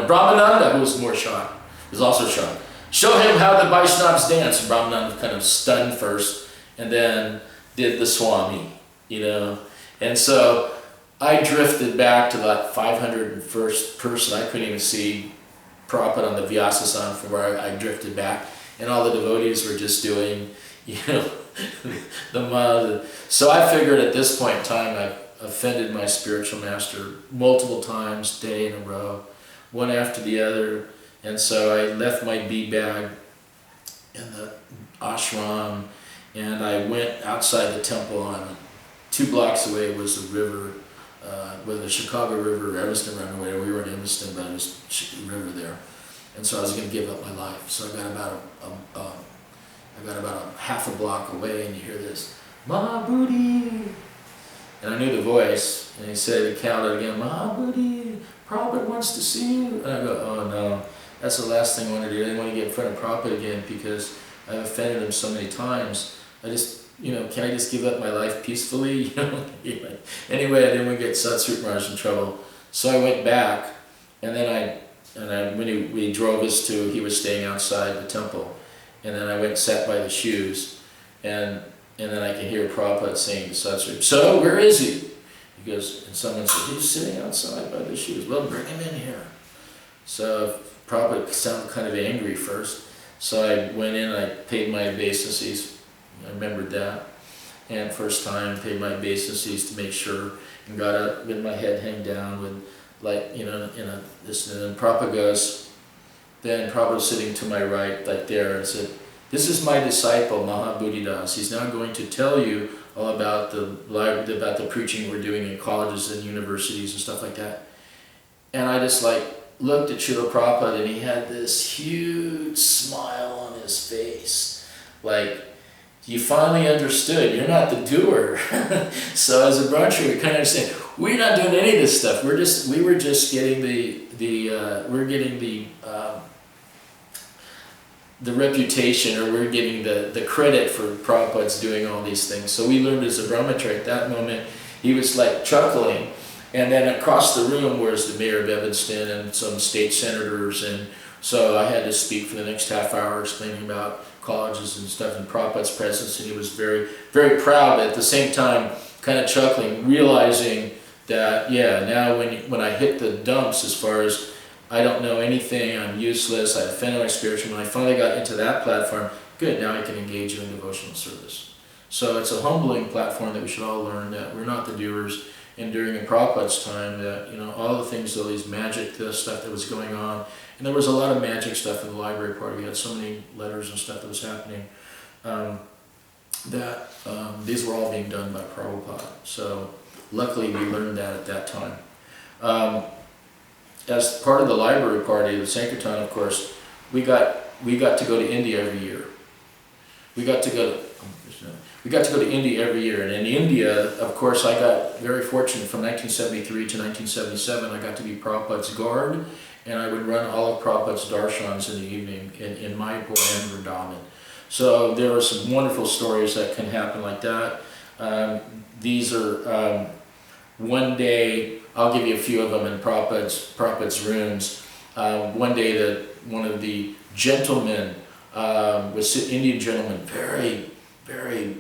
Brahmananda, who was more shocked, was also shocked. Show him how the Vaishnavas dance. And Brahmananda kind of stunned first, and then did the Swami, you know. And so I drifted back to that 501st person. I couldn't even see Prabhupada on the Vyasasana from where I drifted back. And all the devotees were just doing, you know, the mud. So I figured at this point in time, I offended my spiritual master multiple times, day in a row, one after the other. And so I left my bead bag in the ashram, and I went outside the temple. And 2 blocks away was the river, where the Chicago River, Evanston ran away. We were in Evanston, but it was the river there. And so I was going to give up my life. So I got about a half a block away, and you hear this, Mahabudhi. And I knew the voice, and he said, he counted again, Mahabudhi, Prabhupada wants to see you. And I go, oh no, that's the last thing I want to do. I didn't want to get in front of Prabhupada again because I've offended him so many times. I just, you know, can I just give up my life peacefully? You know? Anyway, I didn't want to get Satsut Maharaj in trouble. So I went back, and then when we drove us to, he was staying outside the temple. And then I went and sat by the shoes, and then I can hear Prabhupada saying to Satsuri, so where is he? He goes, and someone said, he's sitting outside by the shoes. Well, bring him in here. So Prabhupada sounded kind of angry first. So I went in, I paid my obeisances. I remembered that. And first time, paid my obeisances to make sure, and got up with my head hanging down with, like, you know, this, and then Prabhupada goes, then Prabhupada was sitting to my right, like there, and said, this is my disciple, Mahabudhi Das. He's now going to tell you all about the preaching we're doing in colleges and universities and stuff like that. And I just like looked at Srila Prabhupada, and he had this huge smile on his face. Like, you finally understood, you're not the doer. So as a brahmachari, we kind of understand, we're not doing any of this stuff. We were just getting the reputation, or we're getting the credit for Prabhupada's doing all these things. So we learned as a brahmachari at that moment, he was like chuckling. And then across the room was the mayor of Evanston and some state senators, and so I had to speak for the next half hour explaining about colleges and stuff in Prabhupada's presence, and he was very, very proud, but at the same time kind of chuckling, realizing that, yeah, now when I hit the dumps as far as I don't know anything, I'm useless, I offended my spiritual, when I finally got into that platform, good, now I can engage you in devotional service. So it's a humbling platform that we should all learn, that we're not the doers. And during Prabhupada's time, that, you know, all the things, all these magic stuff that was going on, and there was a lot of magic stuff in the library part. We had so many letters and stuff that was happening, these were all being done by Prabhupada. So luckily we learned that at that time. As part of the library party, the Sankirtan, of course, we got to go to India every year. We got to go to India every year, and in India, of course, I got very fortunate. From 1973 to 1977, I got to be Prabhupada's guard, and I would run all of Prabhupada's darshans in the evening in Mayapur and Vrindavan. So there are some wonderful stories that can happen like that. These are one day, I'll give you a few of them in Prabhupada's rooms. One day, one of the gentlemen, was Indian gentleman, very, very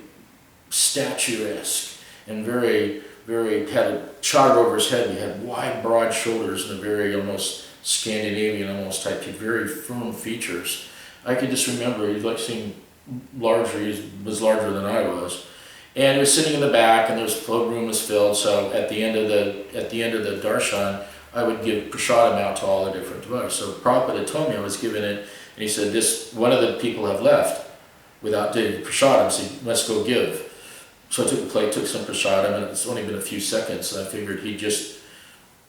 statuesque, and very, very, had a chadar over his head. He had wide, broad shoulders and a very almost Scandinavian almost type, very firm features. I could just remember, he seemed larger, he was larger than I was. And he was sitting in the back, and the room was filled, so at the end of the darshan, I would give prasadam out to all the different devotees. So Prabhupada told me I was giving it, and he said, one of the people have left without doing prasadam, so you must go give. So I took the plate, took some prasadam, and it's only been a few seconds, and I figured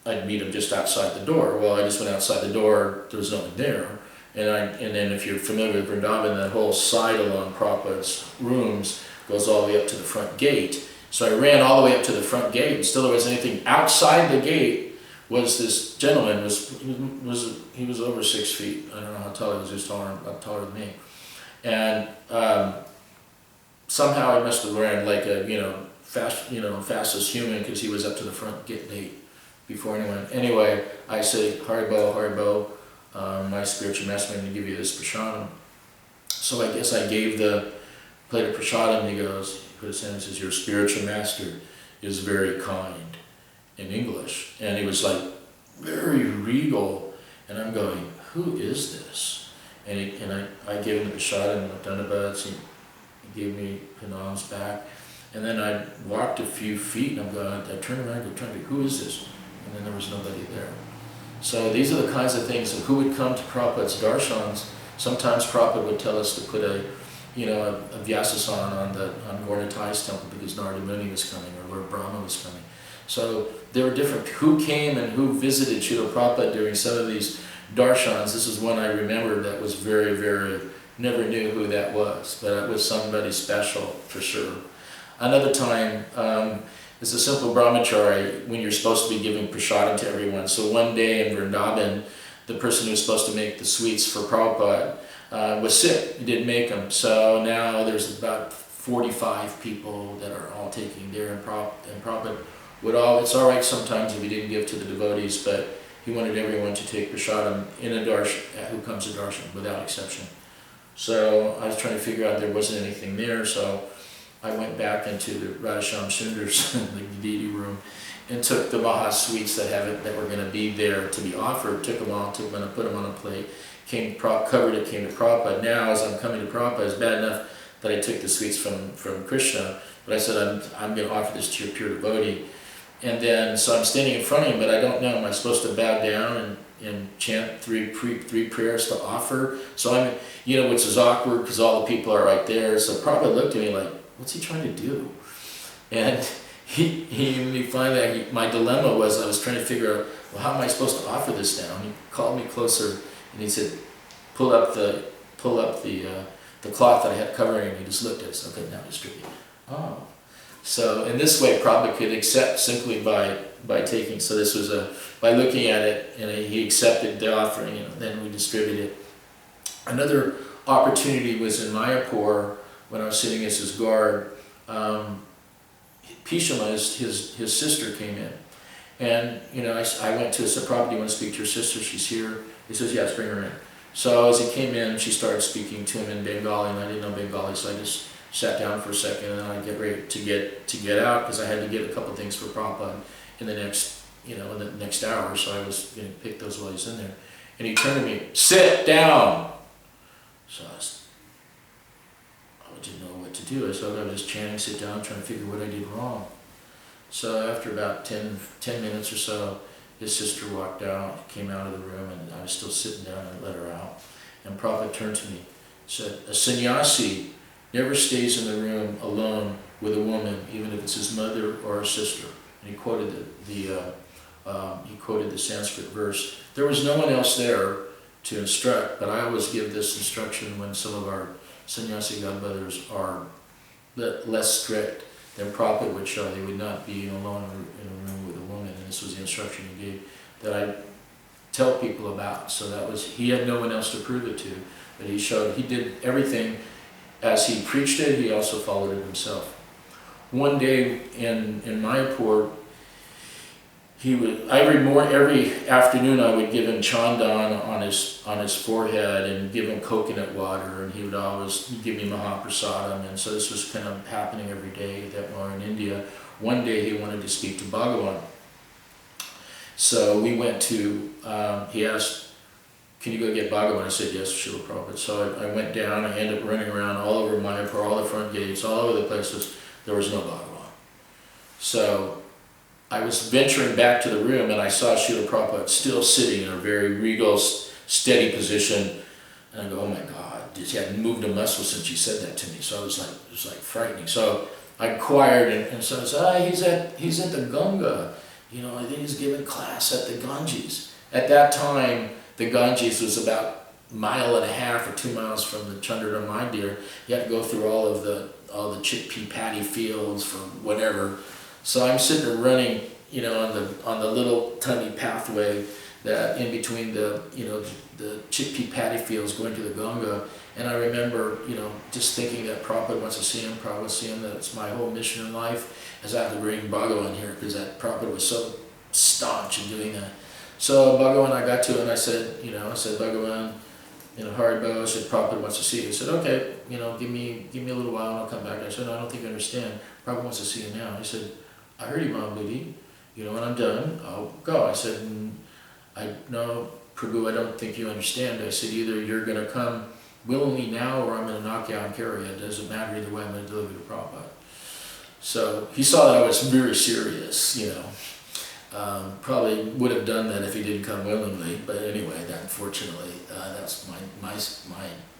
I'd meet him just outside the door. Well, I just went outside the door, there was nothing there. And then if you're familiar with Vrindavan, that whole side along Prabhupada's rooms goes all the way up to the front gate. So I ran all the way up to the front gate, and still there was anything outside the gate. Was this gentleman, he was over 6 feet. I don't know how tall he was, taller than me. And somehow I must have ran like fastest human, because he was up to the front gate before anyone. Anyway, I say, Haribo, Haribo. my spiritual master, I'm going to give you this prasadam. So I guess I gave the plate of prasadam, and he put his hand and says, your spiritual master is very kind, in English. And he was like very regal, and I'm going, who is this? And I gave him the prasadam and the Dhanabats, and he gave me Pranam's back. And then I walked a few feet, and I'm going, I turned around and turned, who is this? And then there was nobody there. So these are the kinds of things of who would come to Prabhupada's darshans. Sometimes Prabhupada would tell us to put a Vyasasana on Gaura-Nitai's temple because Narada Muni was coming, or Lord Brahma was coming. So there were different, who came and who visited Srila Prabhupada during some of these darshans. This is one I remember that was very, very, never knew who that was, but it was somebody special for sure. Another time, it's a simple brahmachari when you're supposed to be giving prasadam to everyone. So one day in Vrindavan, the person who was supposed to make the sweets for Prabhupada was sick. He didn't make them. So now there's about 45 people that are all taking there, and Prabhupada would it's all right sometimes if he didn't give to the devotees, but he wanted everyone to take prasadam in a darshan, who comes to darshan, without exception. So I was trying to figure out there wasn't anything there, so I went back into the Radhasham Sundar's, the deity room, and took the Maha sweets that were going to be there to be offered, took them all, put them on a plate, covered it, came to Prabhupada. Now, as I'm coming to Prabhupada, it's bad enough that I took the sweets from Krishna, but I said, I'm going to offer this to your pure devotee. And then, so I'm standing in front of him, but I don't know, am I supposed to bow down and chant three prayers to offer? So I'm, which is awkward because all the people are right there. So Prabhupada looked at me like, what's he trying to do? And he finally, my dilemma was, I was trying to figure out, well, how am I supposed to offer this now? And he called me closer and he said, pull up the cloth that I had covering, and he just looked at us. Okay, now distribute. Oh. So in this way, Prabhupada could accept simply by taking, so this was by looking at it, and he accepted the offering, and then we distributed it. Another opportunity was in Mayapur, when I was sitting as his guard. Pishama, his sister, came in. And, I went to him, said, Prabhupada, do you want to speak to your sister? She's here. He says, yes, bring her in. So as he came in, she started speaking to him in Bengali, and I didn't know Bengali, so I just sat down for a second, and then I get ready to get out, because I had to get a couple things for Prabhupada in the next hour, so I was going to pick those while he's in there. And he turned to me, sit down! So I didn't know what to do. I was just chanting, sit down, trying to figure what I did wrong. So after about 10 minutes or so, his sister walked out, came out of the room, and I was still sitting down, and I let her out. And Prabhupada turned to me, said, a sannyasi never stays in the room alone with a woman, even if it's his mother or a sister. And he quoted the Sanskrit verse. There was no one else there to instruct, but I always give this instruction when some of our sannyasi godbrothers are less strict than Prabhupada would show. They would not be alone in a room with a woman, and this was the instruction he gave that I tell people about. So he had no one else to prove it to, but he did everything as he preached it. He also followed it himself. One day in Mayapur, every afternoon I would give him chandan on his forehead and give him coconut water, and he would always give me Mahaprasadam, and so this was kind of happening every day that we were in India. One day he wanted to speak to Bhagavan. So we went to, he asked, can you go get Bhagavan? I said, yes, Srila Prabhupada. So I went down, I ended up running around all over Mayapur, all the front gates, all over the places. There was no Bhagavan. So I was venturing back to the room, and I saw Srila Prabhupada still sitting in a very regal, steady position. And I go, oh my God, he hadn't moved a muscle since he said that to me. So it was like frightening. So I inquired, and so I said, he's at the Ganga. I think he's giving class at the Ganges. At that time, the Ganges was about a mile and a half or 2 miles from the Chandra Mandir. You had to go through all the chickpea paddy fields for whatever. So I'm sitting there running, on the little tiny pathway that in between the chickpea paddy fields going to the Ganga. And I remember, just thinking that Prabhupada wants to see him, that it's my whole mission in life, is I have to bring Bhagavan here, because that Prabhupada was so staunch in doing that. So Bhagavan, I got to it and I said, Bhagavan, Haribo, I said, Prabhupada wants to see you. He said, okay, give me a little while and I'll come back. I said, no, I don't think you understand. Prabhupada wants to see you now. He said, I heard you, Mahabudhi. When I'm done, I'll go. I said, no, Prabhu, I don't think you understand. I said, either you're going to come willingly now or I'm going to knock you out and carry you. It doesn't matter either way, I'm going to deliver you to Prabhupada. So he saw that I was very serious, probably would have done that if he didn't come willingly, but anyway, that unfortunately, that's my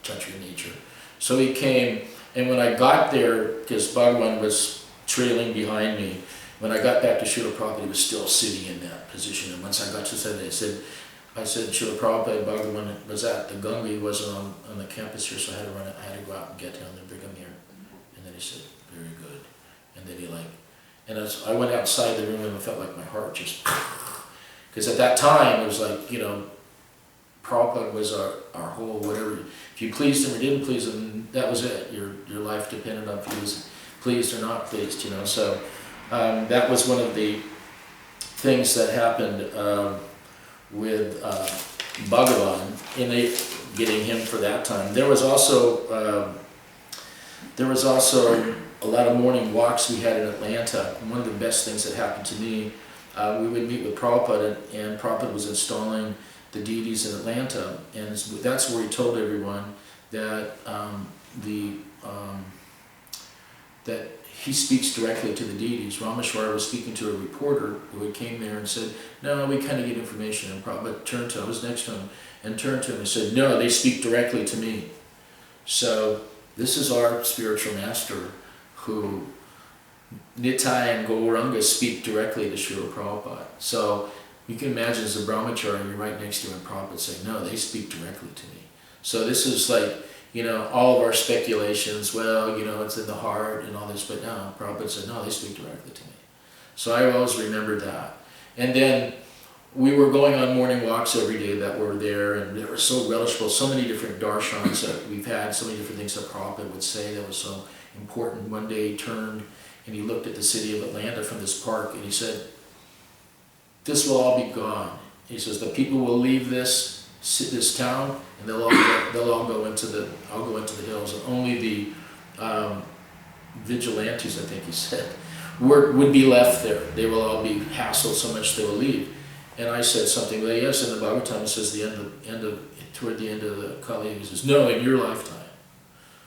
Kshatriya nature. So he came, and when I got there, because Bhagavan was trailing behind me, when I got back to Srila Prabhupada, he was still sitting in that position, and once I got to say that, I said, Srila Prabhupada, Bhagavan was at the Ganga, he wasn't on the campus here, so I had to go out and get him and bring him here. And then he said, very good. And then and as I went outside the room and I felt like my heart just, because at that time it was like, Prabhupada was our whole whatever. If you pleased him or didn't please him, that was it. Your life depended on if he was pleased or not pleased, So that was one of the things that happened with Bhagavan in getting him for that time. There was also a lot of morning walks we had in Atlanta. One of the best things that happened to me, we would meet with Prabhupada, and Prabhupada was installing the deities in Atlanta, and that's where he told everyone that that he speaks directly to the deities. Rameshwar was speaking to a reporter who came there and said, no, we kind of get information, and Prabhupada turned to him, I was next to him, and turned to him and said, no, they speak directly to me. So this is our spiritual master, who Nitai and Gauranga speak directly to Srila Prabhupada. So you can imagine as a brahmachari, you're right next to him, and Prabhupada saying, no, they speak directly to me. So this is like, all of our speculations, well, it's in the heart and all this, but no, Prabhupada said, no, they speak directly to me. So I always remembered that. And then we were going on morning walks every day that were there, and they were so relishable, so many different darshans that we've had, so many different things that Prabhupada would say that was so important. One day he turned and he looked at the city of Atlanta from this park and he said, this will all be gone. He says, the people will leave this town and they'll all go into the, I'll go into the hills, and only the vigilantes, I think he said, would be left there. They will all be hassled so much they will leave. And I said something, well, yes, in the Bhagavatam it says toward the end of the Kali, he says, no, in your lifetime.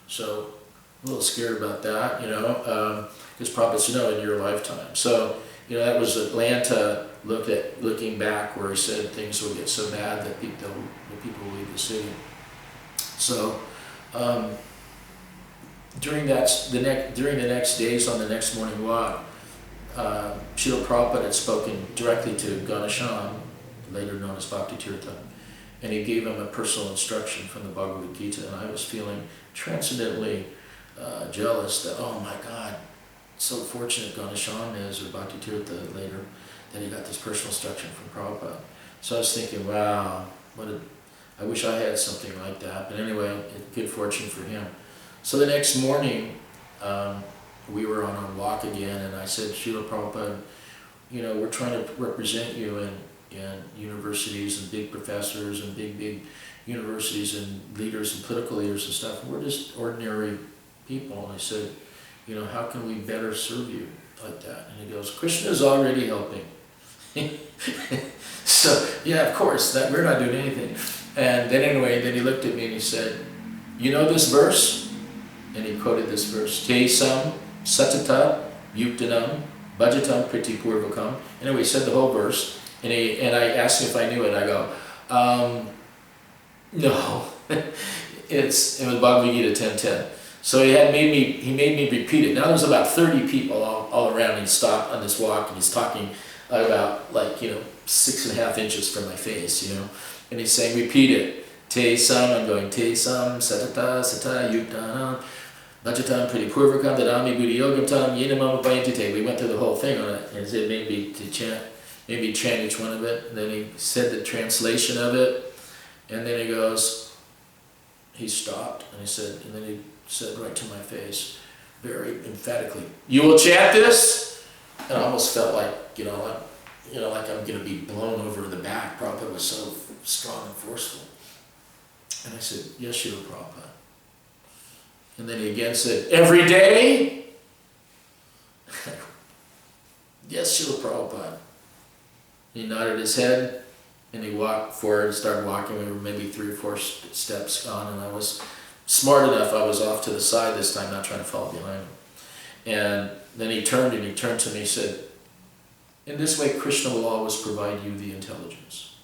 So a little scared about that, because Prabhupada said, no, in your lifetime. So, that was Atlanta looking back, where he said things will get so bad that people will leave the city. So during the next days on the next morning walk, Srila Prabhupada had spoken directly to Ganeshan, later known as Bhakti Tirtha, and he gave him a personal instruction from the Bhagavad Gita, and I was feeling transcendently jealous that, oh my God, so fortunate Ganeshan is, or Bhakti Tirtha later, that he got this personal instruction from Prabhupada. So I was thinking, wow, I wish I had something like that. But anyway, good fortune for him. So the next morning, we were on a walk again, and I said, Srila Prabhupada, we're trying to represent you in universities and big professors and big universities and leaders and political leaders and stuff. We're just ordinary people. And I said, how can we better serve you like that? And he goes, Krishna's already helping. So, yeah, of course, we're not doing anything. And then anyway, then he looked at me and he said, you know this verse? And he quoted this verse, Te sam satata yuktanam bhajatam priti purvakam. Anyway, he said the whole verse, and I asked him if I knew it. I go, no. It was Bhagavad Gita 10:10. So he made me repeat it. Now there's about 30 people all around. He stopped on this walk and he's talking about 6.5 inches from my face, and he's saying, repeat it. Te sam, I'm going, te sam, satata, sata, yuktanam, bhajatam, priti purvakam, dadami, buddhi yogam tam, yenamam, upayantite. We went through the whole thing on it, and it made me to chant each one of it. And then he said the translation of it, and then he stopped, and then he said right to my face, very emphatically, you will chant this? And I almost felt like, like I'm going to be blown over in the back. Prabhupada was so strong and forceful. And I said, yes, Srila Prabhupada. And then he again said, every day? Yes, Srila Prabhupada. He nodded his head, and he walked forward and started walking. We were maybe 3 or 4 steps gone, and I was smart enough, I was off to the side this time, not trying to fall behind him. And then he turned to me and said, in this way, Krishna will always provide you the intelligence.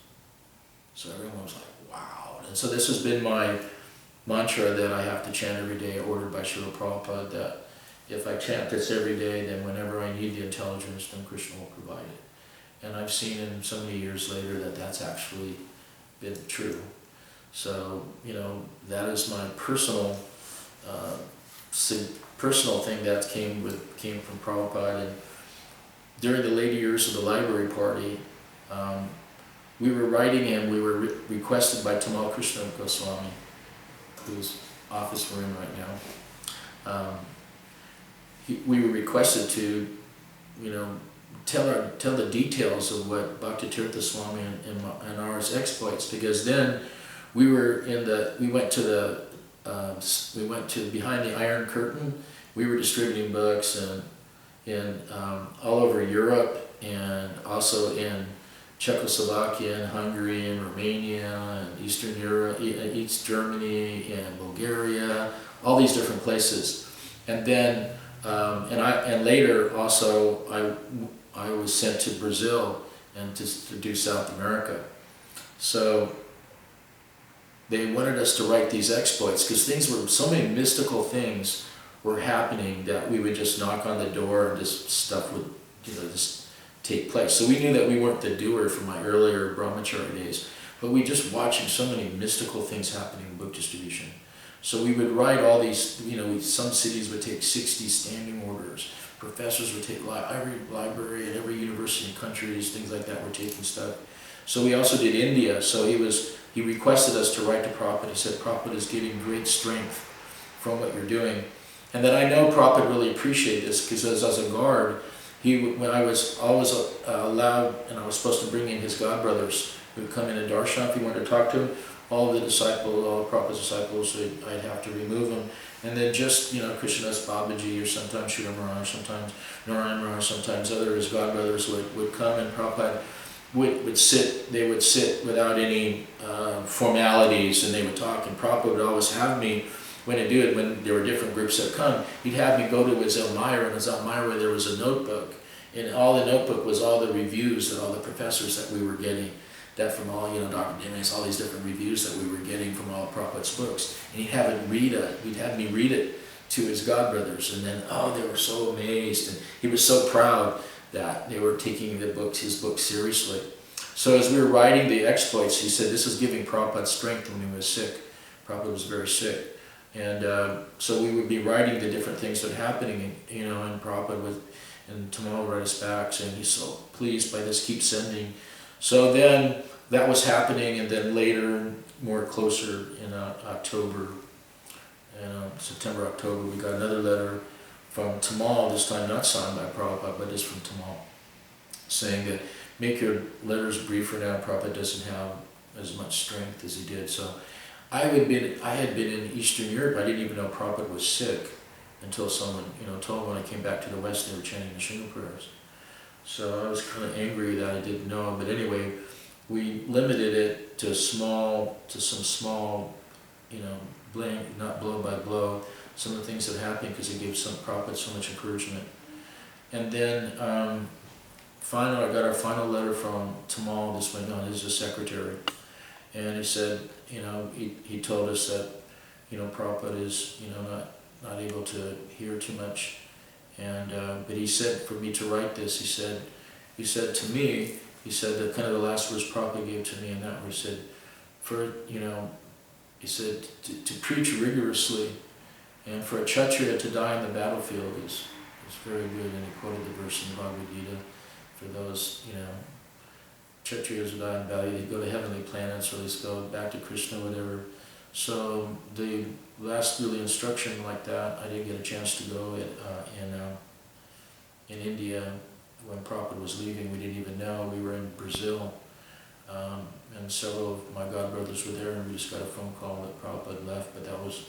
So everyone was like, wow. And so this has been my mantra that I have to chant every day, ordered by Srila Prabhupada, that if I chant this every day, then whenever I need the intelligence, then Krishna will provide it. And I've seen in so many years later that that's actually been true. So, that is my personal thing that came from Prabhupada. And during the later years of the library party, we were writing him, we were requested by Tamal Krishna Goswami, whose office we're in right now. We were requested to, tell the details of what Bhakti Tirtha Swami and ours exploits, because then we went to behind the Iron Curtain. We were distributing books in all over Europe, and also in Czechoslovakia and Hungary and Romania and Eastern Europe, East Germany and Bulgaria, all these different places. And then and later also I was sent to Brazil and to do South America. So they wanted us to write these exploits, because so many mystical things were happening that we would just knock on the door and this stuff would, just take place. So we knew that we weren't the doer from my earlier brahmachari days, but we just watching so many mystical things happening in book distribution. So we would write all these, some cities would take 60 standing orders. Professors would take every library at every university in countries, things like that were taking stuff. So we also did India. So he requested us to write to Prabhupada. He said, Prabhupada is giving great strength from what you're doing. And then I know Prabhupada really appreciated this, because as a guard, when I was always allowed, and I was supposed to bring in his godbrothers who would come in and darshan if he wanted to talk to him, all of Prabhupada's disciples, I'd have to remove them. And then just, Krishnadas Babaji, or sometimes Sridhar Maharaj, sometimes Narayan Maharaj, sometimes his godbrothers would come, and Prabhupada would sit, they would sit without any formalities, and they would talk, and Prabhupada would always have me, when there were different groups that come, he'd have me go to his Elmira, and his Elmira there was a notebook, and all the notebook was all the reviews that all the professors that we were getting, that from all, Dr. Dimas, all these different reviews that we were getting from all of Prabhupada's books, and he'd have me read it to his godbrothers, and then, they were so amazed, and he was so proud that they were taking his book seriously. So as we were writing the exploits, he said, this is giving Prabhupada strength when he was sick. Prabhupada was very sick. And so we would be writing the different things that were happening, and Prabhupada and Tamal would write us back saying he's so pleased by this, keep sending. So then that was happening, and then later, more closer in October, September, October, we got another letter from Tamal, this time not signed by Prabhupada, but just from Tamal, saying that make your letters briefer now. Prabhupada doesn't have as much strength as he did. So I had been in Eastern Europe. I didn't even know Prabhupada was sick until someone, told me when I came back to the West, they were chanting the Shingle prayers. So I was kind of angry that I didn't know him. But anyway, we limited it to some small, not blow by blow, some of the things that happened, because it gave some Prabhupada so much encouragement. And then finally, I got our final letter from Tamal, this is the secretary. And he said, he told us that, Prabhupada is, not able to hear too much. And, but he said for me to write this, he said to me, that kind of the last words Prabhupada gave to me in that, where he said, he said to preach rigorously, and for a Kshatriya to die in the battlefield is very good. And he quoted the verse in the Bhagavad Gita, for those, Kshatriyas who die in battle, they go to heavenly planets, or they go back to Krishna, whatever. So the last really instruction like that, I didn't get a chance to go in India, when Prabhupada was leaving, we didn't even know. We were in Brazil, and several of my godbrothers were there, and we just got a phone call that Prabhupada left. But that was,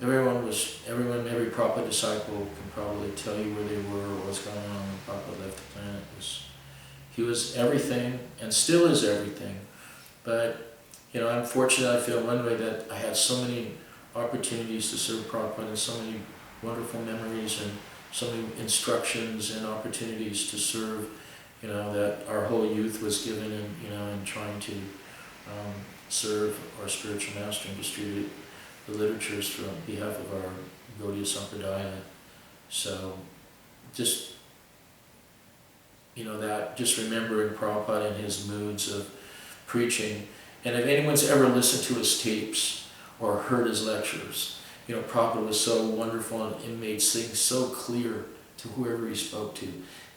every Prabhupada disciple can probably tell you where they were or what's going on when Prabhupada left the planet. He was everything, and still is everything. But, you know, I'm fortunate, I feel one way, that I had so many opportunities to serve Prabhupada, and so many wonderful memories, and so many instructions and opportunities to serve, you know, that our whole youth was given in, you know, in trying to serve our spiritual master and distribute the literatures from behalf of our Gaudiya Sampradaya. So just, you know, that, just remembering Prabhupada and his moods of preaching. And if anyone's ever listened to his tapes or heard his lectures, you know, Prabhupada was so wonderful and made things so clear to whoever he spoke to,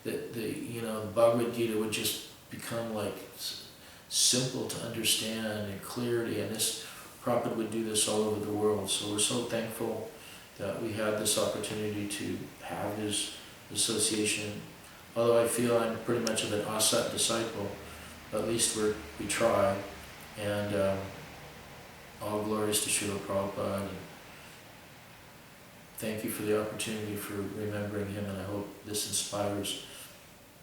that you know, the Bhagavad Gita would just become like simple to understand and clarity, and this Prabhupada would do this all over the world. So we're so thankful that we had this opportunity to have his association. Although I feel I'm pretty much of an asat disciple, at least we try. And all glories to Srila Prabhupada. And thank you for the opportunity for remembering him, and I hope this inspires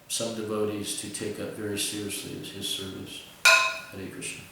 some devotees to take up very seriously his service. Hare Krishna.